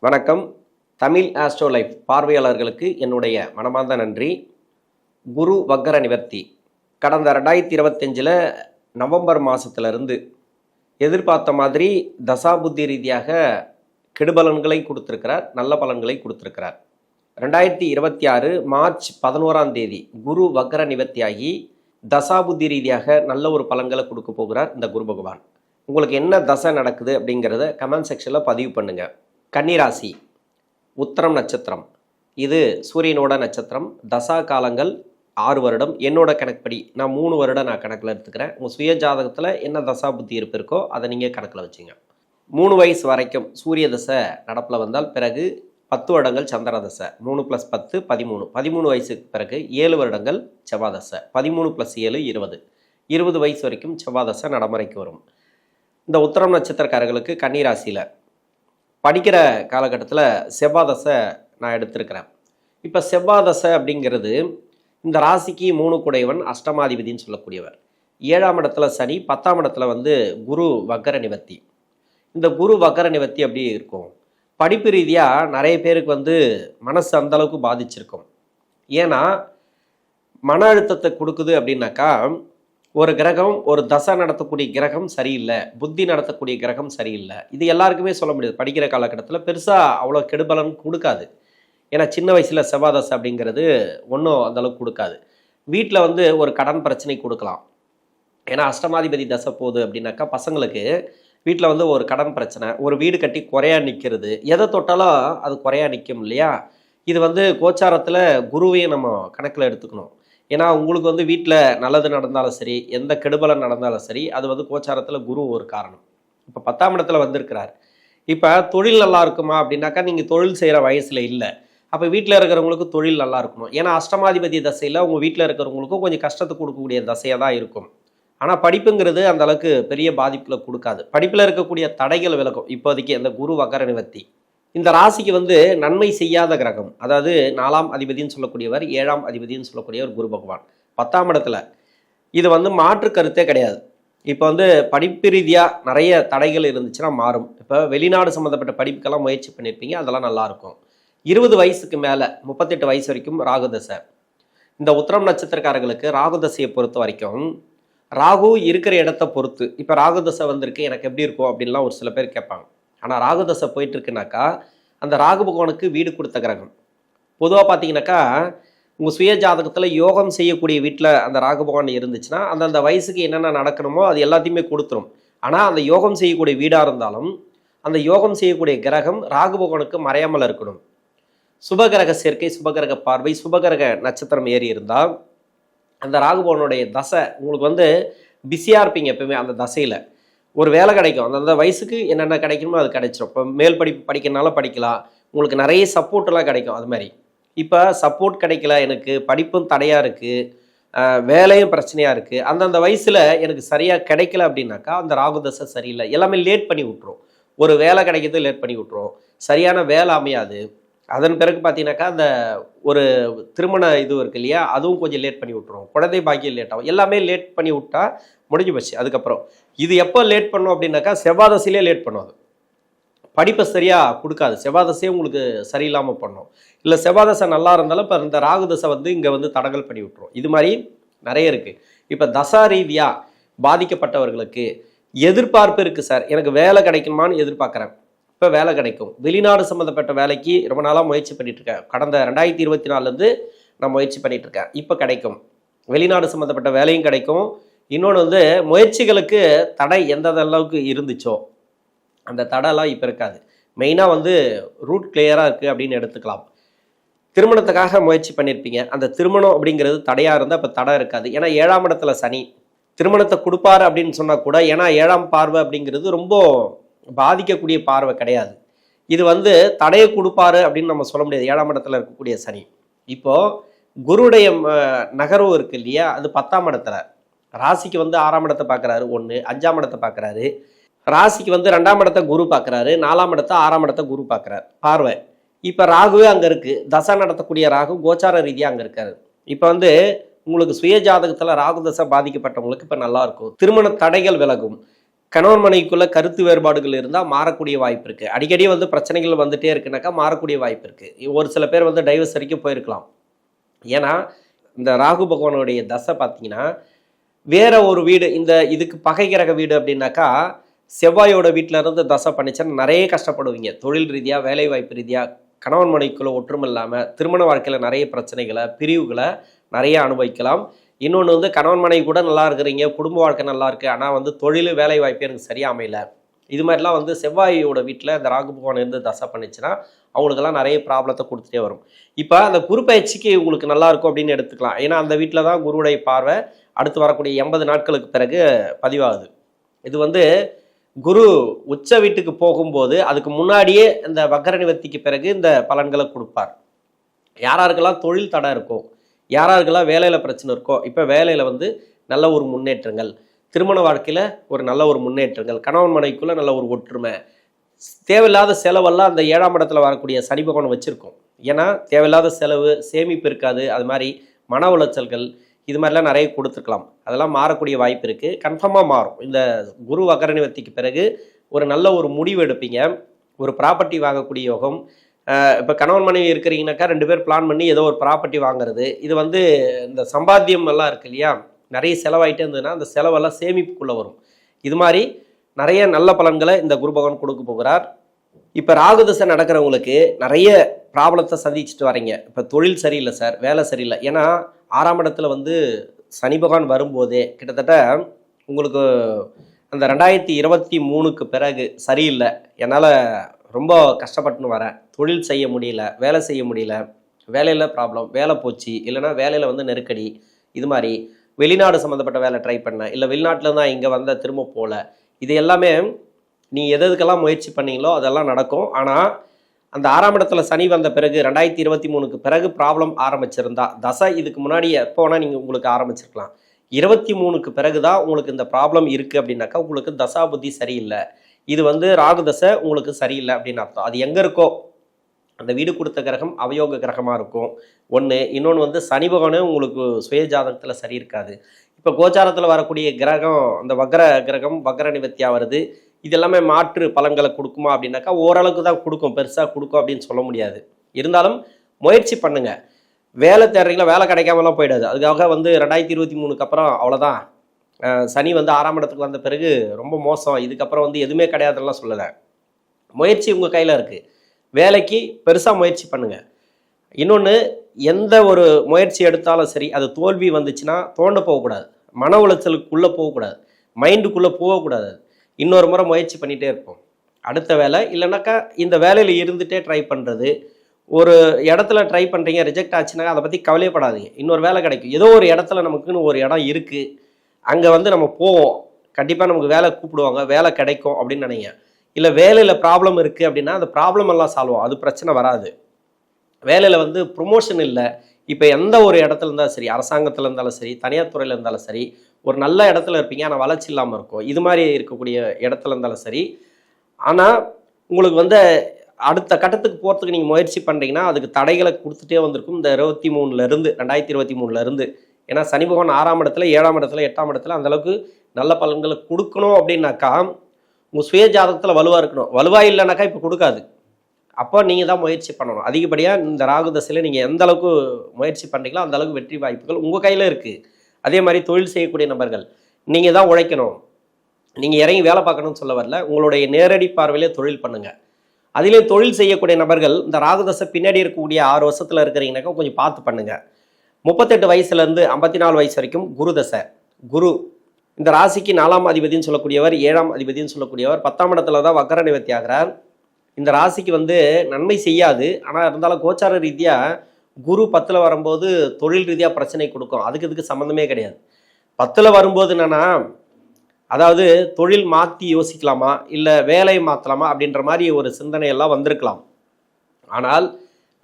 வணக்கம். Tamil astro life பார்வையாளர்களுக்கு என்னுடைய மனமார்ந்த நன்றி. குரு வக்கர நிவர்த்தி கடந்த 2025 நவம்பர் மாதத்திலிருந்து எதிர்பார்த்த மாதிரி தசாபுத்தி ரீதியாக கெடுபலன்களை கொடுத்துருக்கிறார், நல்ல பலன்களை கொடுத்துருக்கிறார். 2026 மார்ச் 11ஆம் தேதி குரு வக்கர நிவர்த்தியாகி தசாபுத்தி ரீதியாக நல்ல ஒரு பலன்களை கொடுக்க போகிறார் இந்த குரு பகவான். உங்களுக்கு என்ன தசை நடக்குது அப்படிங்கிறத கமெண்ட் செக்ஷனில் பதிவு பண்ணுங்கள். கன்னிராசி, உத்திரம் நட்சத்திரம், இது சூரியனோட நட்சத்திரம். தசா காலங்கள் 6 வருடம். என்னோட கணக்குப்படி நான் 3 வருடம் நான் கணக்கில் எடுத்துக்கிறேன். உங்கள் சுய ஜாதகத்தில் என்ன தசா புத்தி இருப்பு இருக்கோ அதை நீங்கள் கணக்கில் வச்சுங்க. 3 வயசு வரைக்கும் சூரிய தசை நடப்பில் வந்தால் பிறகு 10 வருடங்கள் சந்திர தசை, 3 + 10 13. 13 வயசுக்கு பிறகு 7 வருடங்கள் செவ்வாய் தசை, 13 + 7 20. 20 வயசு வரைக்கும் செவ்வாய் தசை நடைமுறைக்கு வரும். இந்த உத்திரம் நட்சத்திரக்காரர்களுக்கு கன்னிராசியில் படிக்கிற காலகட்டத்தில் செவ்வாய் தசை நான் எடுத்திருக்கிறேன். இப்போ செவ்வாய் தசை அப்படிங்கிறது இந்த ராசிக்கு 3 குடையவன், அஷ்டமாதிபதினு சொல்லக்கூடியவர். 7ஆம் இடத்துல சனி, 10ஆம் இடத்துல குரு வக்கர நிவர்த்தி. இந்த குரு வக்கர நிவர்த்தி அப்படி இருக்கும். படிப்பு ரீதியாக நிறைய பேருக்கு மனசு அந்தளவுக்கு பாதிச்சிருக்கும். ஏன்னா மன அழுத்தத்தை கொடுக்குது அப்படின்னாக்கா, ஒரு கிரகம், ஒரு தசை நடத்தக்கூடிய கிரகம் சரியில்லை, புத்தி நடத்தக்கூடிய கிரகம் சரியில்லை. இது எல்லாருக்குமே சொல்ல முடியாது. படிக்கிற காலகட்டத்தில் பெருசாக அவ்வளோ கெடுபலன் கொடுக்காது. ஏன்னா சின்ன வயசில் செவ்வாய் தசை அப்படிங்கிறது ஒன்றும் அந்தளவுக்கு கொடுக்காது. வீட்டில் ஒரு கடன் பிரச்சனை கொடுக்கலாம். ஏன்னா அஷ்டமாதிபதி தசை போகுது அப்படின்னாக்கா பசங்களுக்கு வீட்டில் ஒரு கடன் பிரச்சனை, ஒரு வீடு கட்டி குறையா நிற்கிறது, எதை தொட்டாலும் அது குறையா நிற்கும் இல்லையா. இது கோச்சாரத்தில் குருவையும் நம்ம கணக்கில் எடுத்துக்கணும். ஏன்னா உங்களுக்கு வீட்டில் நல்லது நடந்தாலும் சரி, எந்த கெடுபலன் நடந்தாலும் சரி, அது கோச்சாரத்தில் குரு ஒரு காரணம். இப்போ 10ஆம் இடத்துல வந்திருக்கிறார். இப்போ தொழில் நல்லா இருக்குமா அப்படின்னாக்கா, நீங்கள் தொழில் செய்கிற வயசில் இல்லை. அப்போ வீட்டில் இருக்கிறவங்களுக்கு தொழில் நல்லா இருக்கணும். ஏன்னா அஷ்டமாதிபதி தசையில் உங்கள் வீட்டில் இருக்கிறவங்களுக்கும் கொஞ்சம் கஷ்டத்தை கொடுக்கக்கூடிய தசையாக தான் இருக்கும். ஆனால் படிப்புங்கிறது அந்த அளவுக்கு பெரிய பாதிப்பில் கொடுக்காது. படிப்பில் இருக்கக்கூடிய தடைகள் விலகும் இப்போதைக்கு அந்த குரு வக்கர நிவர்த்தி. இந்த ராசிக்கு நன்மை செய்யாத கிரகம், அதாவது 4ஆம் அதிபதினு சொல்லக்கூடியவர், 7ஆம் அதிபதினு சொல்லக்கூடியவர் குரு பகவான் 10ஆம் இடத்துல. இது மாற்று கருத்தே கிடையாது. இப்போ படிப்பு ரீதியாக நிறைய தடைகள் இருந்துச்சுன்னா மாறும். இப்போ வெளிநாடு சம்மந்தப்பட்ட படிப்புக்கெல்லாம் முயற்சி பண்ணியிருப்பீங்க, அதெல்லாம் நல்லாயிருக்கும். 20 வயசுக்கு மேலே 38 வயசு வரைக்கும் ராகு தசை. இந்த உத்திரம் நட்சத்திரக்காரர்களுக்கு ராகு தசையை பொறுத்த வரைக்கும், ராகு இருக்கிற இடத்த பொறுத்து, இப்போ ராகு தசை வந்திருக்கு எனக்கு எப்படி இருக்கும் அப்படின்லாம் ஒரு சில பேர் கேட்பாங்க. ஆனால் ராகு தசை போயிட்டுருக்குனாக்கா, அந்த ராகு பகவானுக்கு வீடு கொடுத்த கிரகம். பொதுவாக பார்த்தீங்கன்னாக்கா, உங்கள் சுய ஜாதகத்தில் யோகம் செய்யக்கூடிய வீட்டில் அந்த ராகு பகவான் இருந்துச்சுன்னா, அந்தந்த வயசுக்கு என்னென்ன நடக்கணுமோ அது எல்லாத்தையுமே கொடுத்துரும். ஆனால் அந்த யோகம் செய்யக்கூடிய வீடாக இருந்தாலும் அந்த யோகம் செய்யக்கூடிய கிரகம் ராகு பகவானுக்கு மறையாமல் இருக்கணும். சுபகிரக சேர்க்கை, சுபகிரக பார்வை, சுபகிரக நட்சத்திரம் ஏறி இருந்தால் அந்த ராகு பகவானுடைய தசை உங்களுக்கு பிஸியாக இருப்பீங்க. எப்பவுமே அந்த தசையில் ஒரு வேலை கிடைக்கும். அந்தந்த வயசுக்கு என்னென்ன கிடைக்கணுமோ அது கிடைச்சிரும். இப்போ மேல் படிப்பு படிக்கிறனால படிக்கலாம், உங்களுக்கு நிறைய சப்போர்ட்டெல்லாம் கிடைக்கும். அது மாதிரி இப்போ சப்போர்ட் கிடைக்கல, எனக்கு படிப்பும் தடையாக இருக்குது, வேலையும் பிரச்சனையாக இருக்குது, அந்தந்த வயசில் எனக்கு சரியாக கிடைக்கல அப்படின்னாக்கா அந்த ராகு தசை சரியில்லை. எல்லாமே லேட் பண்ணி விட்ரும். ஒரு வேலை கிடைக்கிறது லேட் பண்ணி விட்ரும், சரியான வேலை அமையாது. அதன் பிறகு பார்த்தீங்கன்னாக்கா அந்த ஒரு திருமண இது இருக்குது இல்லையா, அதுவும் கொஞ்சம் லேட் பண்ணி விட்ருவோம். குழந்தை பாக்கியம் லேட் ஆகும். எல்லாமே லேட் பண்ணி விட்டா முடிஞ்சு போச்சு. அதுக்கப்புறம் இது எப்போ லேட் பண்ணும் அப்படின்னாக்கா, செவ்வாய் தசையிலே லேட் பண்ணும். அது படிப்பை சரியாக கொடுக்காது. செவ்வாய் தசையே உங்களுக்கு சரியில்லாமல் பண்ணும். இல்லை செவ்வாய் தசை நல்லா இருந்தாலும் இப்போ இந்த ராகு தசை இங்கே தடங்கல் பண்ணி விட்டுரும். இது மாதிரி நிறைய இருக்குது. இப்போ தசா ரீதியாக பாதிக்கப்பட்டவர்களுக்கு எதிர்பார்ப்பு இருக்குது. சார் எனக்கு வேலை கிடைக்குமான்னு எதிர்பார்க்குறேன், இப்போ வேலை கிடைக்கும். வெளிநாடு சம்மந்தப்பட்ட வேலைக்கு ரொம்ப நாளாக முயற்சி பண்ணிகிட்ருக்கேன். கடந்த 2024 நான் முயற்சி பண்ணிகிட்ருக்கேன், இப்போ கிடைக்கும். வெளிநாடு சம்மந்தப்பட்ட வேலையும் கிடைக்கும். இன்னொன்று முயற்சிகளுக்கு தடை எந்த அளவுக்கு இருந்துச்சோ அந்த தடைலாம் இப்போ இருக்காது. மெயினாக ரூட் கிளியராக இருக்குது அப்படின்னு எடுத்துக்கலாம். திருமணத்துக்காக முயற்சி பண்ணியிருப்பீங்க, அந்த திருமணம் அப்படிங்கிறது தடையாக இருந்தால் இப்போ தடை இருக்காது. ஏன்னா 7ஆம் இடத்துல சனி திருமணத்தை கொடுப்பாரு அப்படின்னு சொன்னால் கூட, ஏன்னா 7ஆம் பார்வை அப்படிங்கிறது ரொம்ப பாதிக்கக்கூடிய பார்வை கிடையாது. இது தடையை கொடுப்பாரு அப்படின்னு நம்ம சொல்ல முடியாது. 7ஆம் இடத்துல இருக்கக்கூடிய சனி இப்போது குருடைய நகர்வு இருக்குது இல்லையா, அது 10ஆம் இடத்துல. ராசிக்கு 6ஆம் இடத்தை பார்க்குறாரு, 1 5ஆம் இடத்தை பார்க்குறாரு. ராசிக்கு 2ஆம் இடத்தை குரு பார்க்குறாரு, 4ஆம் இடத்தை 6ஆம் இடத்தை குரு பார்க்குறாரு பார்வை. இப்போ ராகுவே அங்கே இருக்குது. தசை நடத்தக்கூடிய ராகு கோச்சார ரீதியாக அங்கே இருக்காரு. இப்போ உங்களுக்கு சுய ஜாதகத்தில் ராகு தசை பாதிக்கப்பட்டவங்களுக்கு இப்போ நல்லாயிருக்கும். திருமண தடைகள் விலகும். கணவன் மனைவிக்குள்ள கருத்து வேறுபாடுகள் இருந்தால் மாறக்கூடிய வாய்ப்பு இருக்குது. அடிக்கடி வந்து பிரச்சனைகள் வந்துட்டே இருக்குனாக்கா மாறக்கூடிய வாய்ப்பு இருக்குது. ஒரு சில பேர் வந்து டைவர்ஸ் வரைக்கும் போயிருக்கலாம். ஏன்னா இந்த ராகு பகவானுடைய தசை பார்த்தீங்கன்னா வேற ஒரு வீடு, இந்த இதுக்கு பகை கிரக வீடு அப்படின்னாக்கா செவ்வாயோட வீட்டில இருந்து தசை பண்ணிச்சுன்னா நிறைய கஷ்டப்படுவீங்க. தொழில் ரீதியாக, வேலை வாய்ப்பு ரீதியாக, கணவன் மனைவிக்குள்ள ஒற்றுமை இல்லாமல் திருமண வாழ்க்கையில் நிறைய பிரச்சனைகளை, பிரிவுகளை நிறைய அனுபவிக்கலாம். இன்னொன்று வந்து கணவன் மனைவி கூட நல்லா இருக்கிறீங்க, குடும்ப வாழ்க்கை நல்லா இருக்குது, ஆனால் வந்து தொழில் வேலை வாய்ப்பு எனக்கு சரியாக அமையல. இது மாதிரிலாம் வந்து செவ்வாயோட வீட்டில் இந்த ராகு பகவான் இருந்து தசை பண்ணிச்சுன்னா அவங்களுக்கெல்லாம் நிறைய ப்ராப்ளத்தை கொடுத்துட்டே வரும். இப்போ அந்த குரு பயிற்சிக்கு உங்களுக்கு நல்லா இருக்கும் அப்படின்னு எடுத்துக்கலாம். ஏன்னா அந்த வீட்டில் தான் குருவுடைய பார்வை அடுத்து வரக்கூடிய 80 நாட்களுக்கு பிறகு பதிவாகுது. இது வந்து குரு உச்ச வீட்டுக்கு போகும்போது அதுக்கு முன்னாடியே இந்த வக்கர நிவர்த்திக்கு பிறகு இந்த பலன்களை கொடுப்பார். யாராருக்கெல்லாம் தொழில் தடை இருக்கோ, யாராருக்கெல்லாம் வேலையில் பிரச்சனை இருக்கோ, இப்போ வேலையில் வந்து நல்ல ஒரு முன்னேற்றங்கள், திருமண வாழ்க்கையில் ஒரு நல்ல ஒரு முன்னேற்றங்கள், கணவன் மனைவிக்குள்ளே நல்ல ஒரு ஒற்றுமை, தேவையில்லாத செலவெல்லாம் அந்த 7ஆம் இடத்துல வரக்கூடிய சனி பகவான் வச்சுருக்கோம். ஏன்னா தேவையில்லாத செலவு, சேமிப்பு இருக்காது, அது மாதிரி மன உளைச்சல்கள் இது மாதிரிலாம் நிறைய கொடுத்துருக்கலாம். அதெல்லாம் மாறக்கூடிய வாய்ப்பு இருக்குது. கன்ஃபார்மாக மாறும். இந்த குரு வக்கர நிவர்த்திக்கு பிறகு ஒரு நல்ல ஒரு முடிவு எடுப்பீங்க. ஒரு ப்ராப்பர்ட்டி வாங்கக்கூடிய யோகம். இப்போ கணவன் மனைவி இருக்கிறீங்கனாக்கா 2 பேர் பிளான் பண்ணி ஏதோ ஒரு ப்ராப்பர்ட்டி வாங்குறது. இது வந்து இந்த சம்பாத்தியம் எல்லாம் இருக்கு இல்லையா, நிறைய செலவாயிட்டே இருந்ததுன்னா அந்த செலவெல்லாம் சேமிப்புக்குள்ளே வரும். இது மாதிரி நிறைய நல்ல பலன்களை இந்த குரு பகவான் கொடுக்க போகிறார். இப்போ ராகு தசை நடக்கிறவங்களுக்கு நிறைய ப்ராப்ளத்தை சந்திச்சுட்டு வரீங்க. இப்போ தொழில் சரியில்லை சார், வேலை சரியில்லை. ஏன்னா 6ஆம் இடத்துல வந்து சனி பகவான் வரும்போதே கிட்டத்தட்ட உங்களுக்கு அந்த 2023க்கு பிறகு சரியில்லை, என்னால் ரொம்ப கஷ்டப்பட்டுன்னு வரேன், தொழில் செய்ய முடியல, வேலை செய்ய முடியல, வேலையில் ப்ராப்ளம், வேலை போச்சு, இல்லைனா வேலையில் வந்து நெருக்கடி, இது மாதிரி வெளிநாடு சம்மந்தப்பட்ட வேலை ட்ரை பண்ணேன், இல்லை வெளிநாட்டில் தான் இங்கே வந்த திரும்ப போகல, இது எல்லாமே நீங்கள் எதுக்கெல்லாம் முயற்சி பண்ணீங்களோ அதெல்லாம் நடக்கும். ஆனால் அந்த 6ஆம் இடத்துல சனி வந்த பிறகு 2023க்கு பிறகு ப்ராப்ளம் ஆரம்பிச்சிருந்தா, தசை இதுக்கு முன்னாடி எப்போ வேணால் நீங்கள் உங்களுக்கு ஆரம்பிச்சிருக்கலாம். 23க்கு பிறகு தான் உங்களுக்கு இந்த ப்ராப்ளம் இருக்குது அப்படின்னாக்கா உங்களுக்கு தசா புத்தி சரியில்லை, இது வந்து ராகு தசை உங்களுக்கு சரியில்லை அப்படின்னு அர்த்தம். அது எங்கே இருக்கோ அந்த வீடு கொடுத்த கிரகம் அவயோக கிரகமாக இருக்கும் ஒன்று. இன்னொன்று வந்து சனி பகவானே உங்களுக்கு சுய ஜாதகத்தில் சரி இருக்காது. இப்போ கோச்சாரத்தில் வரக்கூடிய கிரகம் அந்த வக்ர கிரகம் வக்ர நிவர்த்தியாக வருது. இது எல்லாமே மாற்று பலன்களை கொடுக்குமா அப்படின்னாக்கா ஓரளவுக்கு தான் கொடுக்கும், பெருசாக கொடுக்கும் அப்படின்னு சொல்ல முடியாது. இருந்தாலும் முயற்சி பண்ணுங்க. வேலை தேடுறீங்களா, வேலை கிடைக்காமலாம் போயிடாது. அதுக்காக வந்து 2023க்கு அப்புறம் அவ்வளோதான், சனி வந்து 6ஆம் இடத்துக்கு வந்த பிறகு ரொம்ப மோசம், இதுக்கப்புறம் வந்து எதுவுமே கிடையாதுலாம் சொல்லலை. முயற்சி உங்கள் கையில் இருக்குது. வேலைக்கு பெருசாக முயற்சி பண்ணுங்கள். இன்னொன்று, எந்த ஒரு முயற்சி எடுத்தாலும் சரி அது தோல்வி வந்துச்சுன்னா தோண்ட போகக்கூடாது, மன உளைச்சலுக்குள்ளே போகக்கூடாது, மைண்டுக்குள்ளே போகக்கூடாது. இன்னொரு முறை முயற்சி பண்ணிகிட்டே இருப்போம். அடுத்த வேலை இல்லைனாக்கா இந்த வேலையில் இருந்துகிட்டே ட்ரை பண்ணுறது. ஒரு இடத்துல ட்ரை பண்ணுறீங்க, ரிஜெக்ட் ஆச்சுனாக்கா அதை பற்றி கவலைப்படாதீங்க, இன்னொரு வேலை கிடைக்கும். ஏதோ ஒரு இடத்துல நமக்குன்னு ஒரு இடம் இருக்குது, அங்கே வந்து நம்ம போவோம், கண்டிப்பாக நமக்கு வேலை கூப்பிடுவாங்க, வேலை கிடைக்கும் அப்படின்னு நினைங்க. இல்லை வேலையில் ப்ராப்ளம் இருக்குது அப்படின்னா அந்த ப்ராப்ளம் எல்லாம் சால்வ் ஆகும், அது பிரச்சனை வராது. வேலையில் வந்து ப்ரொமோஷன் இல்லை, இப்போ எந்த ஒரு இடத்துல இருந்தாலும் சரி, அரசாங்கத்தில் இருந்தாலும் சரி, தனியார் துறையில் இருந்தாலும் சரி, ஒரு நல்ல இடத்துல இருப்பீங்க ஆனால் வளர்ச்சி இல்லாமல் இருக்கும். இது மாதிரி இருக்கக்கூடிய இடத்துல இருந்தாலும் சரி, ஆனால் உங்களுக்கு வந்து அடுத்த கட்டத்துக்கு போகிறதுக்கு நீங்கள் முயற்சி பண்ணுறீங்கன்னா அதுக்கு தடைகளை கொடுத்துட்டே வந்திருக்கும் இந்த 2023 ஏன்னா சனி பகவான் 6ஆம் இடத்துல, 7ஆம் இடத்துல, 8ஆம் இடத்துல அந்தளவுக்கு நல்ல பலன்களை கொடுக்கணும் அப்படின்னாக்கா உங்கள் சுய ஜாதகத்தில் வலுவாக இருக்கணும். வலுவாக இல்லைனாக்கா இப்போ கொடுக்காது. அப்போ நீங்கள் தான் முயற்சி பண்ணணும். அதிகப்படியாக இந்த ராகு தசையில் நீங்கள் எந்த அளவுக்கு முயற்சி பண்ணுறீங்களோ அந்த அளவுக்கு வெற்றி வாய்ப்புகள் உங்கள் கையில் இருக்குது. அதே மாதிரி தொழில் செய்யக்கூடிய நபர்கள் நீங்கள் தான் உழைக்கணும், நீங்கள் இறங்கி வேலை பார்க்கணும்னு சொல்ல வரல, உங்களுடைய நேரடி பார்வையிலே தொழில் பண்ணுங்கள். அதிலே தொழில் செய்யக்கூடிய நபர்கள் இந்த ராகு தசை பின்னாடி இருக்கக்கூடிய 6 வருஷத்தில் இருக்கிறீங்கனாக்கா கொஞ்சம் பார்த்து பண்ணுங்கள். 38 வயசுலேருந்து 54 வயசு வரைக்கும் குரு தசை. குரு இந்த ராசிக்கு 4ஆம் அதிபதினு சொல்லக்கூடியவர், 7ஆம் அதிபதினு சொல்லக்கூடியவர் 10ஆம் இடத்துல தான் வக்கர நிவர்த்தி ஆகிறார். இந்த ராசிக்கு வந்து நன்மை செய்யாது, ஆனால் இருந்தாலும் கோச்சார ரீதியாக குரு 10ல் வரும்போது தொழில் ரீதியாக பிரச்சனை கொடுக்கும். அதுக்கு இதுக்கு சம்மந்தமே கிடையாது. 10ல் வரும்போது என்னன்னா, அதாவது தொழில் மாற்றி யோசிக்கலாமா இல்லை வேலையை மாற்றலாமா அப்படின்ற மாதிரி ஒரு சிந்தனையெல்லாம் வந்திருக்கலாம். ஆனால்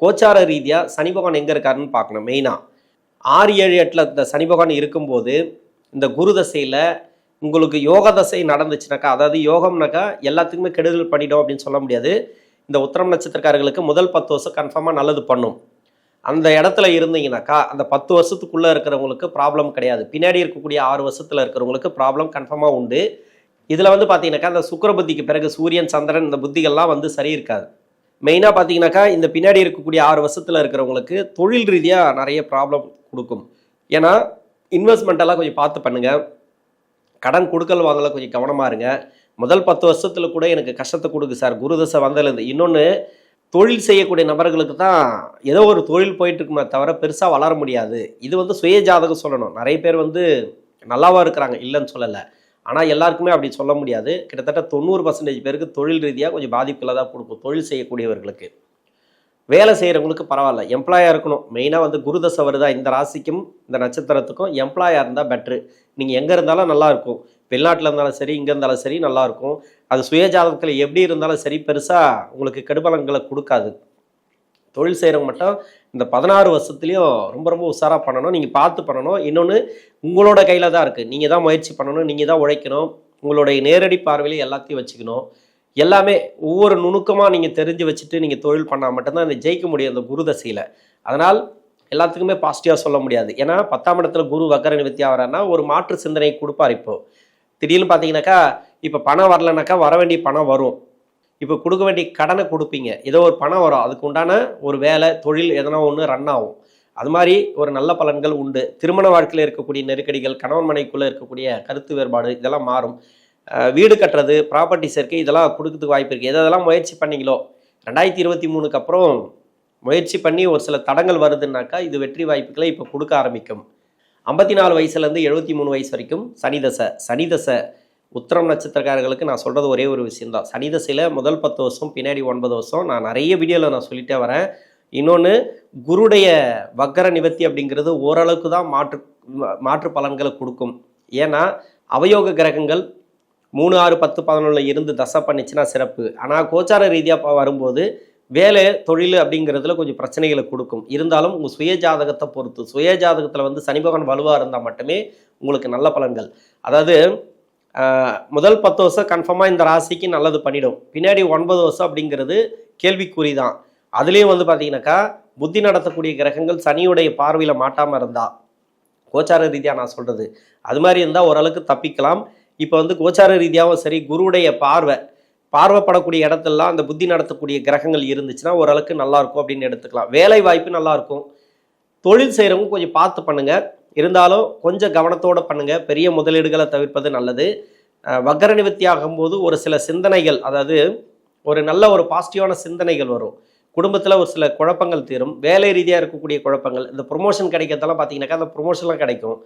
கோச்சார ரீதியாக சனி பகவான் எங்கே இருக்காருன்னு பார்க்கணும். மெயினாக 6, 7, 8ல் இந்த சனி பகவான் இருக்கும்போது இந்த குரு தசையில் உங்களுக்கு யோக தசை நடந்துச்சுனாக்கா, அதாவது யோகம்னாக்கா எல்லாத்துக்குமே கெடுதல் பண்ணிடும் அப்படின்னு சொல்ல முடியாது. இந்த உத்திரம் நட்சத்திரக்காரர்களுக்கு முதல் 10 வருஷம் கன்ஃபார்மாக நல்லது பண்ணும். அந்த இடத்துல இருந்தீங்கனாக்கா அந்த 10 வருஷத்துக்குள்ளே இருக்கிறவங்களுக்கு ப்ராப்ளம் கிடையாது. பின்னாடி இருக்கக்கூடிய 6 வருஷத்தில் இருக்கிறவங்களுக்கு ப்ராப்ளம் கன்ஃபார்மாக உண்டு. இதில் வந்து பார்த்தீங்கன்னாக்கா அந்த சுக்கிர புத்திக்கு பிறகு சூரியன் சந்திரன் இந்த புத்திகள்லாம் வந்து சரி இருக்காது. மெயினாக பார்த்தீங்கன்னாக்கா இந்த பின்னாடி இருக்கக்கூடிய 6 வருஷத்தில் இருக்கிறவங்களுக்கு தொழில் ரீதியாக நிறைய ப்ராப்ளம் கொடுக்கும். ஏன்னா இன்வெஸ்ட்மெண்ட் எல்லாம் கொஞ்சம் பார்த்து பண்ணுங்க. கடன் கொடுக்கல் வாங்கல கொஞ்சம் கவனமாக இருங்க. முதல் 10 வருஷத்தில் கூட எனக்கு கஷ்டத்தை கொடுக்கு சார் குரு தசை வந்ததுலேருந்து. இன்னொன்று தொழில் செய்யக்கூடிய நபர்களுக்கு தான் ஏதோ ஒரு தொழில் போயிட்டு இருக்குமே தவிர பெருசாக வளர முடியாது. இது வந்து சுய ஜாதகம் சொல்லணும். நிறைய பேர் வந்து நல்லாவா இருக்கிறாங்க, இல்லைன்னு சொல்லலை. ஆனால் எல்லாருக்குமே அப்படி சொல்ல முடியாது. கிட்டத்தட்ட 90% பேருக்கு தொழில் ரீதியாக கொஞ்சம் பாதிப்புகளை தான் கொடுக்கும். தொழில் செய்யக்கூடியவர்களுக்கு, வேலை செய்கிறவங்களுக்கு பரவாயில்ல, எம்ப்ளாயாக இருக்கணும். மெயினாக வந்து குரு தசை வருதா இந்த ராசிக்கும் இந்த நட்சத்திரத்துக்கும் எம்ப்ளாயாக இருந்தால் பெட்ரு. நீங்கள் எங்கே இருந்தாலும் நல்லாயிருக்கும். வெளிநாட்டில் இருந்தாலும் சரி, இங்கே இருந்தாலும் சரி நல்லாயிருக்கும். அது சுயஜாதகத்தில் எப்படி இருந்தாலும் சரி பெருசாக உங்களுக்கு கெடுபலன்களை கொடுக்காது. தொழில் செய்கிறவங்க மட்டும் இந்த 16 வருஷத்துலேயும் ரொம்ப ரொம்ப உஷாராக பண்ணணும். நீங்கள் பார்த்து பண்ணணும். இன்னொன்று உங்களோட கையில் தான் இருக்குது. நீங்கள் தான் முயற்சி பண்ணணும், நீங்கள் தான் உழைக்கணும். உங்களுடைய நேரடி பார்வையில் எல்லாத்தையும் வச்சுக்கணும். எல்லாமே ஒவ்வொரு நுணுக்கமாக நீங்கள் தெரிஞ்சு வச்சுட்டு நீங்கள் தொழில் பண்ணால் மட்டும்தான் இந்த ஜெயிக்க முடியும் இந்த குரு தசையில். அதனால் எல்லாத்துக்குமே பாசிட்டிவாக சொல்ல முடியாது. ஏன்னா 10ஆம் இடத்துல குரு வக்கர நிவர்த்தி ஆகிறாருன்னா ஒரு மாற்று சிந்தனை கொடுப்பார். இப்போது திடீர்னு பார்த்தீங்கன்னாக்கா இப்போ பணம் வரலனாக்கா வர வேண்டிய பணம் வரும். இப்போ கொடுக்க வேண்டிய கடனை கொடுப்பீங்க, ஏதோ ஒரு பணம் வரும். அதுக்கு உண்டான ஒரு வேலை தொழில் எதனா ஒன்று ரன் ஆகும். அது மாதிரி ஒரு நல்ல பலன்கள் உண்டு. திருமண வாழ்க்கையில் இருக்கக்கூடிய நெருக்கடிகள், கணவன் மனைவிக்குள்ளே இருக்கக்கூடிய கருத்து வேறுபாடு இதெல்லாம் மாறும். வீடு கட்டுறது, ப்ராப்பர்ட்டி சேர்க்கை இதெல்லாம் கொடுக்கறதுக்கு வாய்ப்பு இருக்குது. எதெல்லாம் முயற்சி பண்ணிங்களோ 2023க்கு அப்புறம் முயற்சி பண்ணி ஒரு சில தடங்கள் வருதுன்னாக்கா இது வெற்றி வாய்ப்புகளை இப்போ கொடுக்க ஆரம்பிக்கும். 54 வயசுலேருந்து 73 வயசு வரைக்கும் சனி தசை உத்திரம் நட்சத்திரக்காரர்களுக்கு நான் சொல்கிறது ஒரே ஒரு விஷயந்தான். சனி தசையில் முதல் 10 வருஷம் பின்னாடி 9 வருஷம் நான் நிறைய வீடியோவில் நான் சொல்லிட்டே வரேன். இன்னொன்று குருடைய வக்கர நிவர்த்தி அப்படிங்கிறது ஓரளவுக்கு தான் மாற்று பலன்களை கொடுக்கும். ஏன்னா அவயோக கிரகங்கள் 3, 6, 10, 11 இருந்து தசை பண்ணிச்சுன்னா சிறப்பு. ஆனால் கோச்சார ரீதியாக வரும்போது வேலை தொழில் அப்படிங்கிறதுல கொஞ்சம் பிரச்சனைகளை கொடுக்கும். இருந்தாலும் உங்கள் சுய ஜாதகத்தை பொறுத்து, சுய ஜாதகத்தில் வந்து சனி பகவான் வலுவாக இருந்தால் மட்டுமே உங்களுக்கு நல்ல பலன்கள். அதாவது முதல் 10 வருஷம் கன்ஃபார்மாக இந்த ராசிக்கு நல்லது பண்ணிடும். பின்னாடி 9 வருஷம் அப்படிங்கிறது கேள்விக்குறி தான். அதுலேயும் வந்து பார்த்தீங்கன்னாக்கா புத்தி நடத்தக்கூடிய கிரகங்கள் சனியுடைய பார்வையில் மாட்டாமல் இருந்தால், கோச்சார ரீதியாக நான் சொல்கிறது அது மாதிரி இருந்தால் ஓரளவுக்கு தப்பிக்கலாம். இப்போ வந்து கோச்சார ரீதியாகவும் சரி, குருவுடைய பார்வைப்படக்கூடிய இடத்துலலாம் அந்த புத்தி நடத்தக்கூடிய கிரகங்கள் இருந்துச்சுன்னா ஓரளவுக்கு நல்லாயிருக்கும் அப்படின்னு எடுத்துக்கலாம். வேலை வாய்ப்பு நல்லாயிருக்கும். தொழில் செய்கிறவங்க கொஞ்சம் பார்த்து பண்ணுங்கள். இருந்தாலும் கொஞ்சம் கவனத்தோடு பண்ணுங்கள். பெரிய முதலீடுகளை தவிர்ப்பது நல்லது. வக்கர நிவர்த்தி ஆகும்போது ஒரு சில சிந்தனைகள், அதாவது ஒரு நல்ல ஒரு பாசிட்டிவான சிந்தனைகள் வரும். குடும்பத்தில் ஒரு சில குழப்பங்கள் தீரும். வேலை ரீதியாக இருக்கக்கூடிய குழப்பங்கள், இந்த ப்ரொமோஷன் கிடைக்கிறதெல்லாம் பார்த்தீங்கன்னாக்கா அந்த ப்ரொமோஷன்லாம் கிடைக்கும்.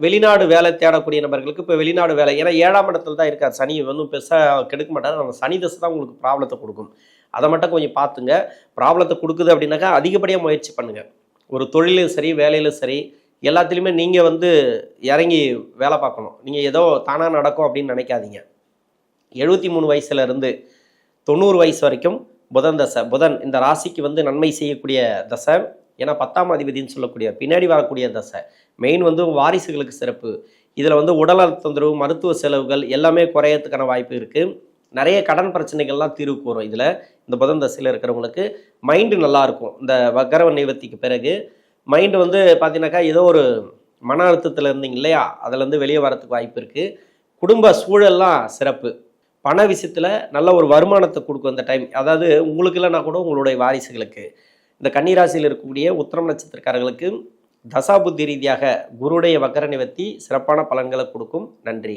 வெளிநாடு வேலை தேடக்கூடிய நபர்களுக்கு இப்போ வெளிநாடு வேலை, ஏன்னா 7ஆம் இடத்துல தான் இருக்கார் சனி, வந்து பெருசாக கெடுக்க மாட்டார். நம்ம சனி தசை தான் உங்களுக்கு ப்ராப்ளத்தை கொடுக்கும். அதை மட்டும் கொஞ்சம் பார்த்துங்க. ப்ராப்ளத்தை கொடுக்குது அப்படின்னாக்கா அதிகப்படியாக முயற்சி பண்ணுங்கள். ஒரு தொழிலும் சரி, வேலையிலும் சரி, எல்லாத்துலேயுமே நீங்கள் வந்து இறங்கி வேலை பார்க்கணும். நீங்கள் ஏதோ தானாக நடக்கும் அப்படின்னு நினைக்காதீங்க. 73 வயசுலேருந்து 90 வயசு வரைக்கும் புதன் தசை. புதன் இந்த ராசிக்கு வந்து நன்மை செய்யக்கூடிய தசை. ஏன்னா 10ஆம் அதிபதினு சொல்லக்கூடிய பின்னாடி வரக்கூடிய தசை. மெயின் வந்து வாரிசுகளுக்கு சிறப்பு. இதில் வந்து உடல் தொந்தரவு, மருத்துவ செலவுகள் எல்லாமே குறையறதுக்கான வாய்ப்பு இருக்குது. நிறைய கடன் பிரச்சனைகள்லாம் தீர்வுக்கு வரும். இதில் இந்த புதன் தசையில் இருக்கிறவங்களுக்கு மைண்டு நல்லாயிருக்கும். இந்த வக்கர நிவர்த்திக்கு பிறகு மைண்டு வந்து பார்த்தீங்கன்னாக்கா ஏதோ ஒரு மன அழுத்தத்தில் இருந்தீங்க இல்லையா, அதிலேருந்து வெளியே வரத்துக்கு வாய்ப்பு இருக்குது. குடும்ப சூழல்லாம் சிறப்பு. பண விஷயத்தில் நல்ல ஒரு வருமானத்தை கொடுக்கும் இந்த டைம். அதாவது உங்களுக்கு இல்லைனா கூட உங்களுடைய வாரிசுகளுக்கு. இந்த கன்னிராசியில் இருக்கக்கூடிய உத்திரம் நட்சத்திரக்காரர்களுக்கு தசாபுத்தி ரீதியாக குருடைய வக்கர நிவர்த்தி சிறப்பான பலன்களை கொடுக்கும். நன்றி.